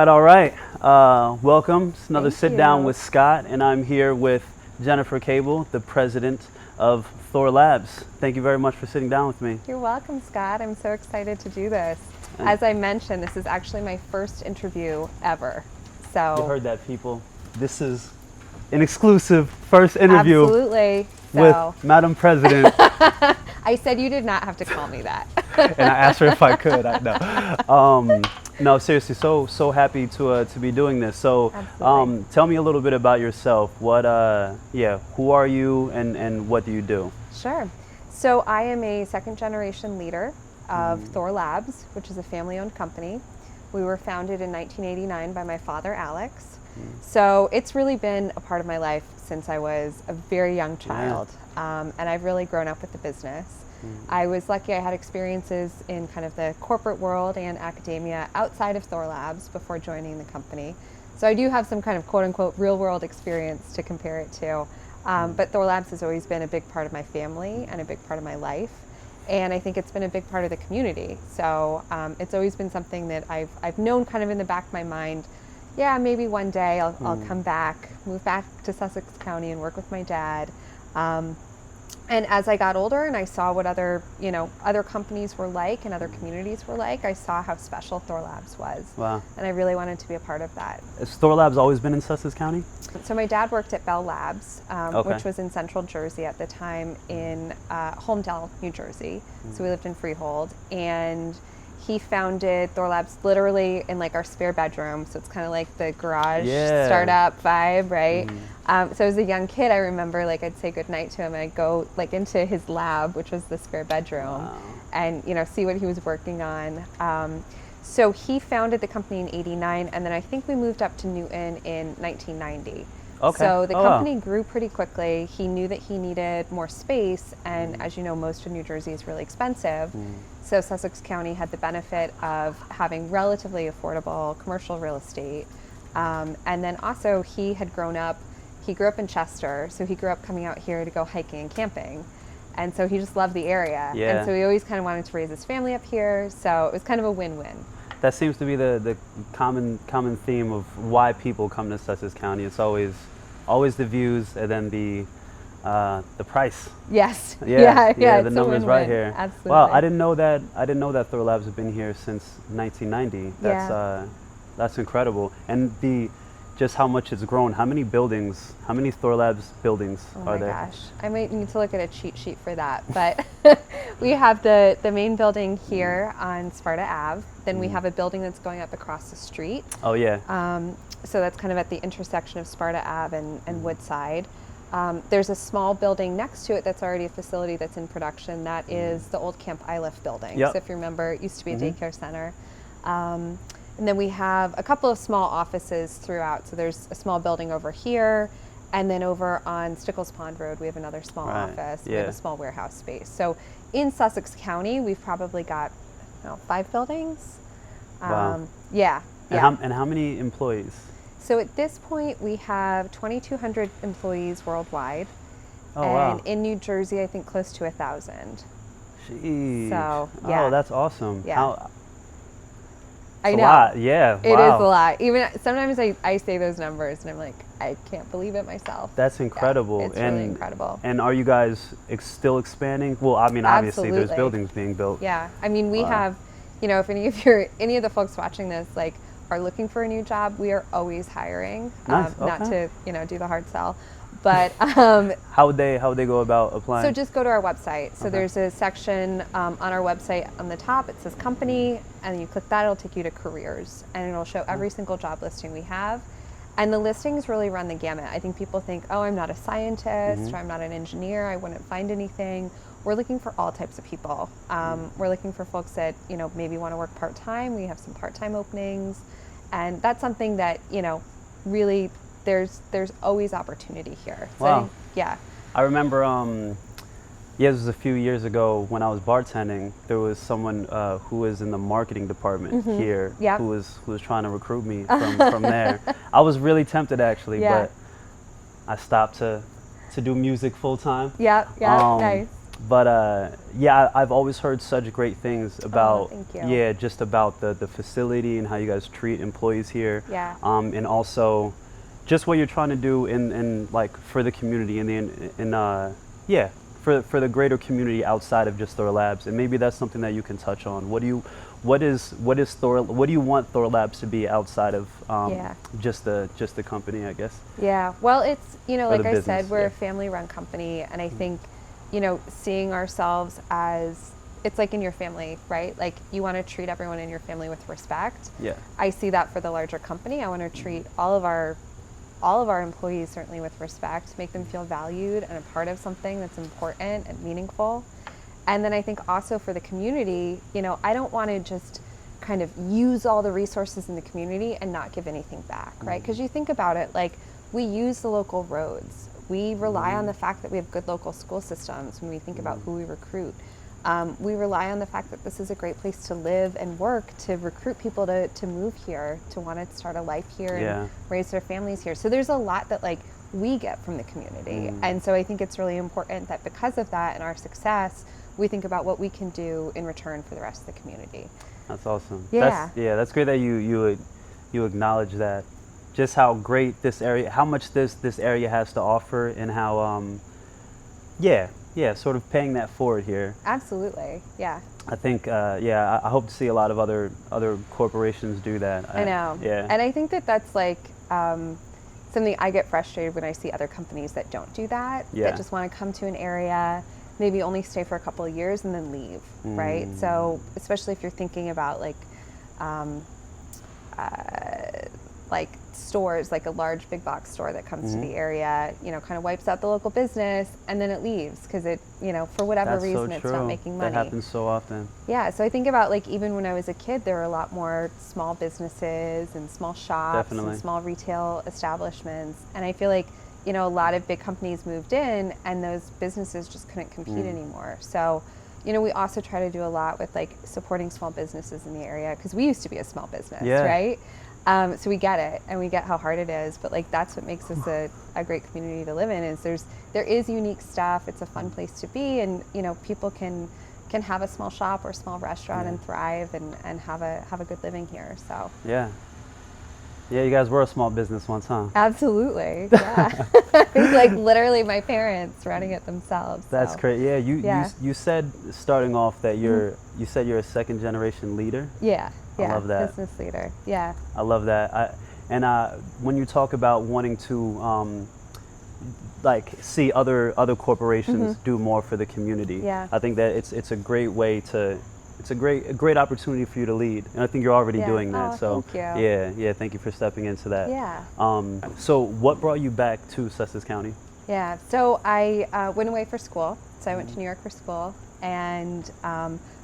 All right. Welcome. It's another Thank sit down you. with Scott, and I'm here with Jennifer Cable, the president of Thor Labs. Thank you very much for sitting down with me. You're welcome, Scott. I'm so excited to do this. And As I mentioned, this is actually my first interview ever. So you heard that, people. This is an exclusive first interview absolutely. with So Madam President. I said you did not have to call me that. And I asked her if I could. I know. No, seriously, so happy to be doing this. So, Absolutely. tell me a little bit about yourself. Who are you, and what do you do? Sure. So I am a second generation leader of Thor Labs, which is a family-owned company. We were founded in 1989 by my father, Alex. So it's really been a part of my life since I was a very young child. And I've really grown up with the business. I was lucky I had experiences in kind of the corporate world and academia outside of Thor Labs before joining the company. So I do have some kind of quote unquote real world experience to compare it to. But Thor Labs has always been a big part of my family and a big part of my life. And I think it's been a big part of the community. So it's always been something that I've known kind of in the back of my mind. Yeah, maybe one day I'll come back, move back to Sussex County and work with my dad. And as I got older and I saw what other companies were like and other communities were like, I saw how special Thor Labs was. Wow. And I really wanted to be a part of that. Has Thor Labs always been in Sussex County? So my dad worked at Bell Labs, Okay. which was in central Jersey at the time in Holmdel, New Jersey. So we lived in Freehold. And he founded Thor Labs literally in like our spare bedroom. So it's kind of like the garage startup vibe, right? So as a young kid, I remember like I'd say goodnight to him and I'd go like into his lab, which was the spare bedroom, and see what he was working on. So he founded the company in '89, and then I think we moved up to Newton in 1990. Okay. So the Oh, wow. company grew pretty quickly. He knew that he needed more space, and as you know, most of New Jersey is really expensive. So Sussex County had the benefit of having relatively affordable commercial real estate. And then also he grew up in Chester, so he grew up coming out here to go hiking and camping. And so he just loved the area. Yeah. And so he always kind of wanted to raise his family up here. So it was kind of a win-win. That seems to be the common theme of why people come to Sussex County. It's always the views and then the price. Yes. Yeah, the it's a numbers right win-win. here. Absolutely. Wow, I didn't know that Thor Labs have been here since 1990. That's incredible. And just how much it's grown. How many Thor Labs buildings are there? Oh my gosh, I might need to look at a cheat sheet for that. But we have the main building here on Sparta Ave. Then we have a building that's going up across the street. Oh yeah. So that's kind of at the intersection of Sparta Ave and Woodside. There's a small building next to it that's already a facility that's in production. That is the old Camp Iliff building. Yep. So if you remember, it used to be a daycare center. And then we have a couple of small offices throughout. So there's a small building over here, and then over on Stickles Pond Road, we have another small office. We have a small warehouse space. So in Sussex County, we've probably got 5 buildings. Wow. And how many employees? So at this point, we have 2,200 employees worldwide. Oh, and wow. in New Jersey, I think close to 1,000. Jeez. So, yeah. Oh, that's awesome. Yeah. It's I know. a lot. Yeah. It Wow. is a lot. Even sometimes I say those numbers and I'm like, I can't believe it myself. That's incredible. Yeah, it's really incredible. And are you guys still expanding? Well, I mean, obviously there's Absolutely. buildings being built. Yeah. I mean, we have, if any of the folks watching this like are looking for a new job, we are always hiring. Nice. Not Okay. to do the hard sell. But how would they go about applying? so just go to our website. So there's a section on our website on the top. It says company, and you click that. It'll take you to careers, and it'll show every single job listing we have. And the listings really run the gamut. I think people think, oh, I'm not a scientist, or I'm not an engineer, I wouldn't find anything. We're looking for all types of people. We're looking for folks that maybe want to work part-time. We have some part-time openings, and that's something that really. There's always opportunity here. So Wow. Yeah. I remember, this was a few years ago when I was bartending. There was someone who was in the marketing department here Yep. who was trying to recruit me from there. I was really tempted actually, Yeah. but I stopped to do music full time. Yeah. Nice. But yeah, I've always heard such great things about, thank you. yeah, just about the facility and how you guys treat employees here. Yeah. And also just what you're trying to do in like for the community yeah, for the greater community outside of just Thor Labs. And maybe that's something that you can touch on. What do you want Thor Labs to be outside of just the company, I guess? Yeah. Well, it's, like I business, said, we're yeah. a family-run company, and I think, seeing ourselves as, it's like in your family, right? Like, you want to treat everyone in your family with respect. Yeah. I see that for the larger company. I want to treat all of our employees certainly with respect, make them feel valued and a part of something that's important and meaningful. And then I think also for the community, I don't want to just kind of use all the resources in the community and not give anything back, right? Because you think about it, like, we use the local roads. We rely on the fact that we have good local school systems when we think about who we recruit. We rely on the fact that this is a great place to live and work, to recruit people to move here, to want to start a life here and raise their families here. So there's a lot that, like, we get from the community. And so I think it's really important that because of that and our success, we think about what we can do in return for the rest of the community. That's awesome. Yeah. That's great that you acknowledge that. Just how great this area, how much this area has to offer, and how sort of paying that forward here. Absolutely. Yeah. I think I hope to see a lot of other corporations do that. I know. Yeah. And I think that's like something I get frustrated when I see other companies that don't do that. Yeah. That just want to come to an area, maybe only stay for a couple of years and then leave, right? So especially if you're thinking about like stores, like a large big box store that comes to the area, kind of wipes out the local business and then it leaves because it, for whatever That's reason, so it's true. not making money. That happens so often. Yeah, so I think about, like, even when I was a kid, there were a lot more small businesses and small shops Definitely. and small retail establishments. And I feel like, a lot of big companies moved in and those businesses just couldn't compete anymore. So, we also try to do a lot with, like, supporting small businesses in the area because we used to be a small business, right? So we get it and we get how hard it is, but, like, that's what makes us a great community to live in is there is unique stuff. It's a fun place to be, and people can have a small shop or a small restaurant and thrive and have a good living here. So yeah, you guys were a small business once, huh? absolutely, yeah. Like literally my parents running it themselves. That's so. great. Yeah, you said starting off that you said you're a second generation leader. Yeah. I love that. Business leader. Yeah. I love that. When you talk about wanting to like see other corporations do more for the community, I think that it's a great way to, it's a great opportunity for you to lead, and I think you're already doing that. Oh, so thank you. yeah, thank you for stepping into that. Yeah. So what brought you back to Sussex County? Yeah. So I went away for school. So I went to New York for school, and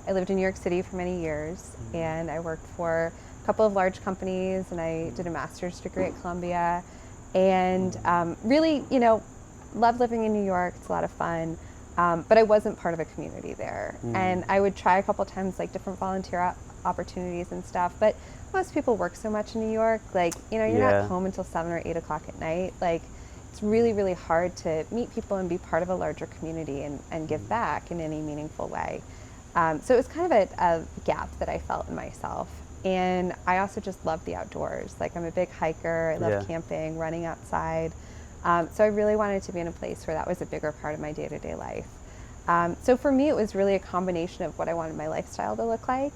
I lived in New York City for many years, and I worked for a couple of large companies, and I did a master's degree at Columbia, and really, loved living in New York. It's a lot of fun, but I wasn't part of a community there, and I would try a couple times, like, different volunteer opportunities and stuff, but most people work so much in New York, like, you're not home until 7 or 8 o'clock at night, like, it's really, really hard to meet people and be part of a larger community and give back in any meaningful way. So it was kind of a gap that I felt in myself. And I also just love the outdoors. Like, I'm a big hiker. I love camping, running outside. So I really wanted to be in a place where that was a bigger part of my day-to-day life. So for me, it was really a combination of what I wanted my lifestyle to look like,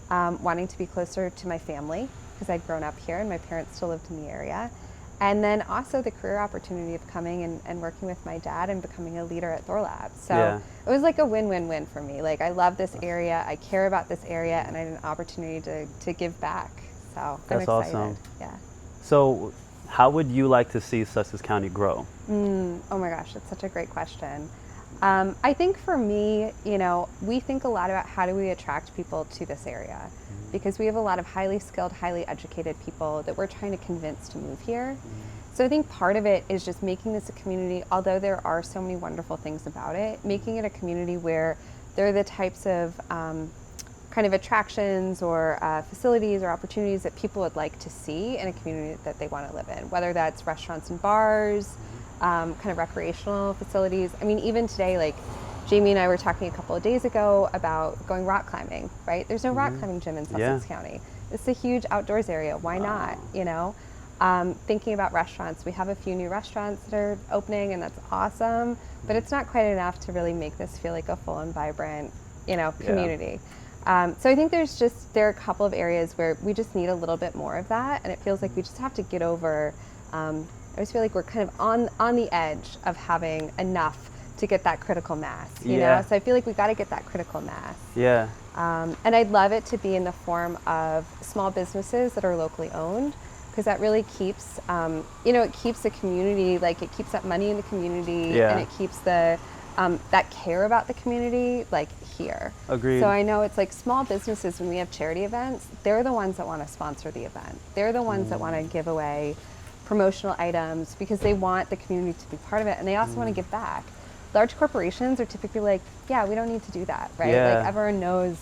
wanting to be closer to my family because I'd grown up here and my parents still lived in the area. And then also the career opportunity of coming and working with my dad and becoming a leader at Thor Labs. So it was like a win-win-win for me. Like, I love this area, I care about this area, and I had an opportunity to give back. So I'm excited. Awesome. Yeah. So how would you like to see Sussex County grow? Oh my gosh, that's such a great question. I think for me, we think a lot about how do we attract people to this area, because we have a lot of highly skilled, highly educated people that we're trying to convince to move here. So I think part of it is just making this a community, although there are so many wonderful things about it, making it a community where there are the types of kind of attractions or facilities or opportunities that people would like to see in a community that they want to live in, whether that's restaurants and bars, kind of recreational facilities. I mean, even today, like, Jamie and I were talking a couple of days ago about going rock climbing, right? There's no rock climbing gym in Sussex County. It's a huge outdoors area. Why not, you know? Thinking about restaurants, we have a few new restaurants that are opening, and that's awesome, but it's not quite enough to really make this feel like a full and vibrant, you know, community. So I think there are a couple of areas where we just need a little bit more of that, and it feels like we just have to get over, I always feel like we're kind of on the edge of having enough to get that critical mass, you know? So I feel like we got to get that critical mass. Yeah. And I'd love it to be in the form of small businesses that are locally owned, because that really keeps, you know, it keeps the community, like it keeps that money in the community, and it keeps the, that care about the community, like here. Agreed. So I know it's like small businesses, when we have charity events, they're the ones that want to sponsor the event. They're the ones that want to give away promotional items because they want the community to be part of it, and they also want to give back. Large corporations are typically like, yeah, we don't need to do that, right? Like everyone knows,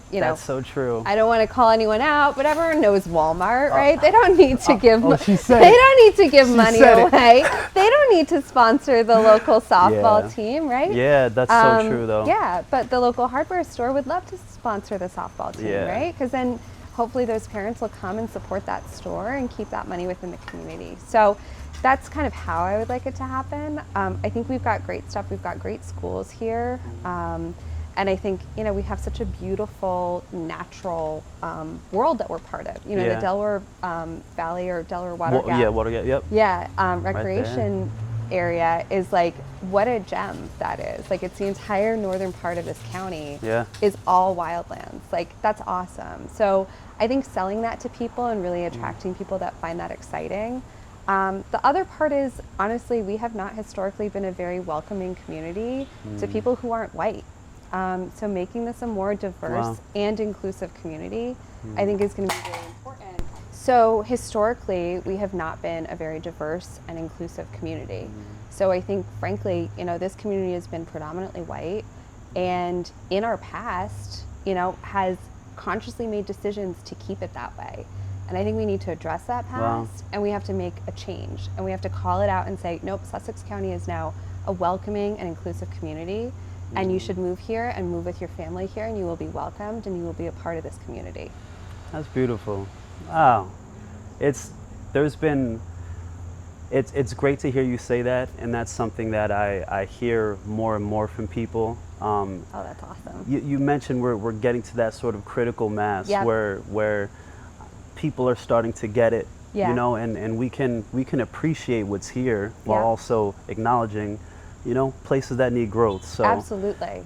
you know. That's so true. I don't want to call anyone out, but everyone knows Walmart, right? They don't need to give. She said they don't need to give money away. They don't need to sponsor the local softball team, right? Yeah, that's so true, though. Yeah, but the local hardware store would love to sponsor the softball team, right? Because then hopefully those parents will come and support that store and keep that money within the community. So that's kind of how I would like it to happen. I think we've got great stuff. We've got great schools here. And I think, you know, we have such a beautiful natural world that we're part of. You know, the Delaware Valley or Delaware Water Gap. Yeah, Water Gap, recreation area is like, what a gem that is. Like, it's the entire northern part of this county is all wildlands. Like, that's awesome. So I think selling that to people and really attracting people that find that exciting. The other part is, honestly, we have not historically been a very welcoming community to people who aren't white. So making this a more diverse and inclusive community, I think is going to be very important. So historically, we have not been a very diverse and inclusive community. So I think, frankly, you know, this community has been predominantly white, and in our past, you know, has consciously made decisions to keep it that way. And I think we need to address that past, and we have to make a change, and we have to call it out and say, nope, Sussex County is now a welcoming and inclusive community, and you should move here and move with your family here, and you will be welcomed, and you will be a part of this community. That's beautiful. Wow. It's great to hear you say that, and that's something that I hear more and more from people. Oh, that's awesome. You mentioned we're getting to that sort of critical mass where people are starting to get it, you know, and we can appreciate what's here while also acknowledging, you know, places that need growth. So absolutely.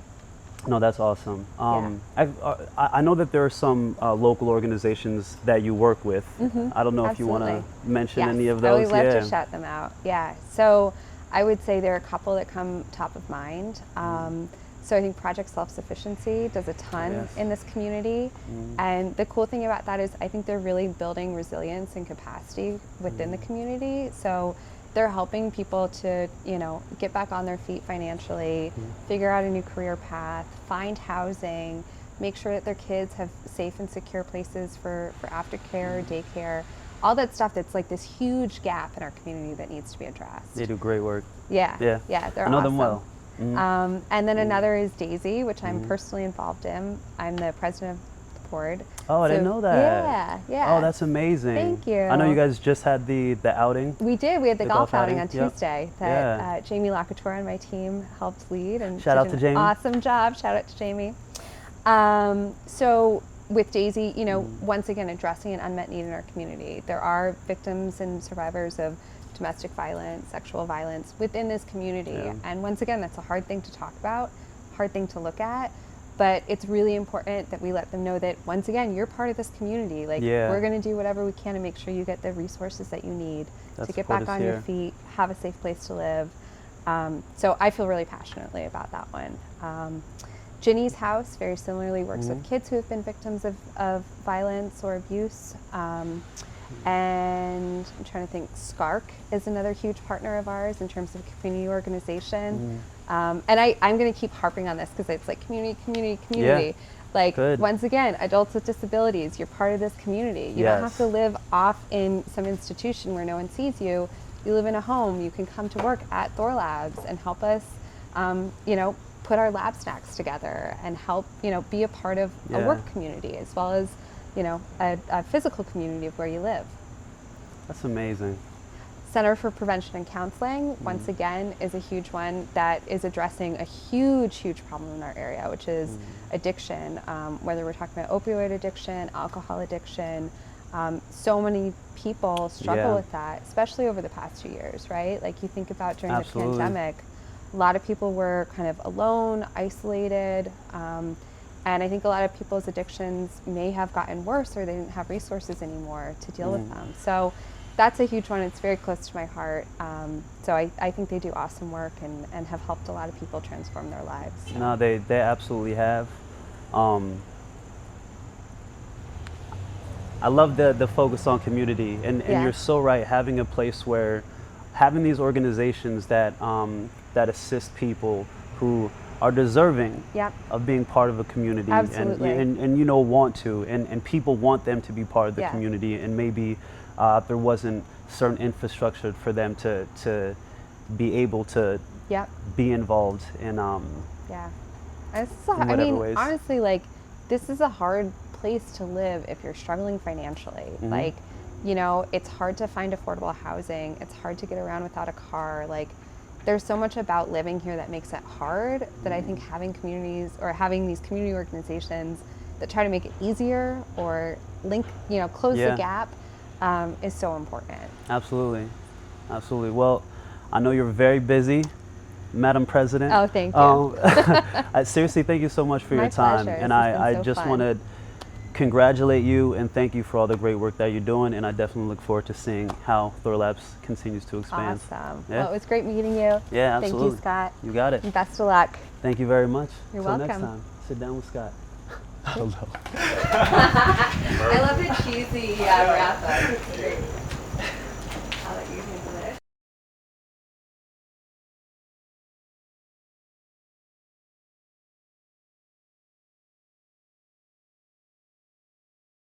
No, that's awesome. I know that there are some local organizations that you work with. I don't know if you want to mention any of those. I would love to shout them out. Yeah. So I would say there are a couple that come top of mind. So I think Project Self-Sufficiency does a ton in this community. And the cool thing about that is I think they're really building resilience and capacity within the community. So they're helping people to, you know, get back on their feet financially, figure out a new career path, find housing, make sure that their kids have safe and secure places for aftercare, daycare, all that stuff that's like this huge gap in our community that needs to be addressed. They do great work. Yeah, they're awesome. I know them well. And then another is Daisy, which I'm personally involved in. I'm the president of the board. Oh, I didn't know that. Yeah. Oh, that's amazing. Thank you. I know you guys just had the outing. We did. We had the golf outing on Yep. Tuesday that Jamie Locouture on my team helped lead. And shout out to Jamie. Awesome job. Shout out to Jamie. So with Daisy, you know, once again, addressing an unmet need in our community. There are victims and survivors of domestic violence, sexual violence within this community. And once again, that's a hard thing to talk about, hard thing to look at, but it's really important that we let them know that, once again, you're part of this community. Like, we're going to do whatever we can to make sure you get the resources that you need to get back on your feet, have a safe place to live. So I feel really passionately about that one. Ginny's House very similarly works with kids who have been victims of violence or abuse. And I'm trying to think, SCARC is another huge partner of ours in terms of community organization. And I'm going to keep harping on this because it's like community. Like, once again, adults with disabilities, you're part of this community. You don't have to live off in some institution where no one sees you. You live in a home. You can come to work at Thor Labs and help us, you know, put our lab snacks together and help, be a part of a work community as well as, a physical community of where you live. That's amazing. Center for Prevention and Counseling, once again, is a huge one that is addressing a huge problem in our area, which is addiction, whether we're talking about opioid addiction, alcohol addiction. So many people struggle with that, especially over the past 2 years, right? Like you think about during the pandemic, a lot of people were kind of alone, isolated, and I think a lot of people's addictions may have gotten worse or they didn't have resources anymore to deal with them. So that's a huge one. It's very close to my heart. So I think they do awesome work and have helped a lot of people transform their lives. So. No, they absolutely have. I love the focus on community, and you're so right. Having a place where, having these organizations that assist people who are deserving of being part of a community, and want to, and people want them to be part of the community, and maybe there wasn't certain infrastructure for them to be able to be involved in ways. Honestly, like this is a hard place to live if you're struggling financially. Like, it's hard to find affordable housing. It's hard to get around without a car. Like, there's so much about living here that makes it hard that I think having communities or having these community organizations that try to make it easier or link, close the gap is so important. Absolutely. Well, I know you're very busy, Madam President. Oh, thank you. Seriously, thank you so much for My your time. pleasure. And I just want to congratulate you and thank you for all the great work that you're doing. And I definitely look forward to seeing how Thor Labs continues to expand. Awesome. Yeah. Well, it was great meeting you. Yeah, absolutely. Thank you, Scott. You got it. And best of luck. Thank you very much. You're Till welcome. next time. Sit down with Scott. Hello. I love the cheesy wrap up.